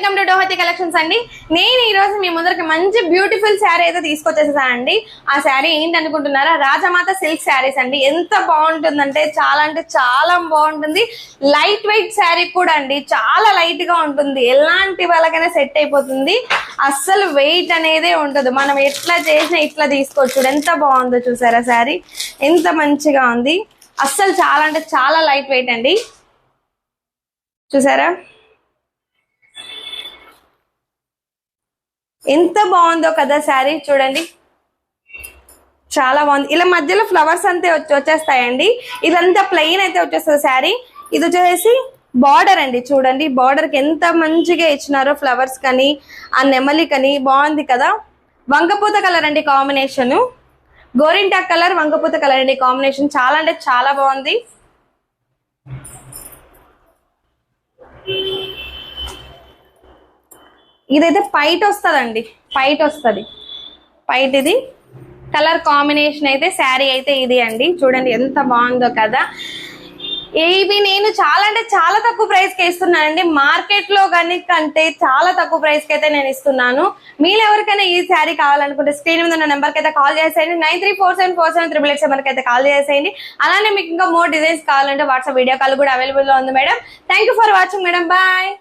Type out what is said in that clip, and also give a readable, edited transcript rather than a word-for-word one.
Welcome to డోహతి collections అండి. నేను ఈ రోజు మీ ముందరికి మంచి బ్యూటిఫుల్ శారీ అయితే తీసుకొచ్చేసానండి. ఆ శారీ ఏంటి అనుకుంటున్నారా? రాజమాత సిల్క్ శారీస్ అండి. ఎంత బాగుంటుందంటే చాలా బాగుంటుంది. లైట్ వెయిట్ శారీ కూడా అండి, చాలా లైట్ గా ఉంటుంది. ఎలాంటి వాళ్ళకైనా సెట్ అయిపోతుంది. అస్సలు వెయిట్ అనేదే ఉండదు. మనం ఎట్లా చేసినా ఇట్లా తీసుకోవచ్చు. ఎంత బాగుందో చూసారా శారీ, ఎంత మంచిగా ఉంది. అస్సలు చాలా లైట్ వెయిట్ అండి. చూసారా ఎంత బాగుందో కదా శారీ. చూడండి చాలా బాగుంది. ఇలా మధ్యలో ఫ్లవర్స్ అంతే వచ్చేస్తాయండి. ఇదంతా ప్లెయిన్ అయితే వచ్చేస్తుంది శారీ. ఇది వచ్చేసి బార్డర్ అండి. చూడండి బార్డర్ కి ఎంత మంచిగా ఇచ్చినారో ఫ్లవర్స్ కని ఆ నెమలి కని. బాగుంది కదా. వంగపూత కలర్ అండి కాంబినేషన్. గోరింటాక్ కలర్ వంగపూత కలర్ అండి కాంబినేషన్. చాలా బాగుంది. ఇదైతే పైట్ వస్తుందండి, పైట్ వస్తుంది. పైట్ ఇది కలర్ కాంబినేషన్ అయితే శారీ అయితే ఇది అండి. చూడండి ఎంత బాగుందో కదా. ఇవి నేను చాలా తక్కువ ప్రైస్ కి ఇస్తున్నానండి. మార్కెట్ లో కంటే చాలా తక్కువ ప్రైస్ కి అయితే నేను ఇస్తున్నాను. మీరు ఎవరికైనా ఈ శారీ కావాలనుకుంటే స్క్రీన్ మీద ఉన్న నెంబర్ కి అయితే కాల్ చేసేయండి. 93474738 నెంబర్ కి అయితే కాల్ చేసేయండి. అలానే మీకు ఇంకా మోర్ డిజైన్స్ కావాలంటే వాట్సాప్ వీడియో కాల్ కూడా అవైలబుల్ లో ఉంది madam. Thank for watching madam. Bye.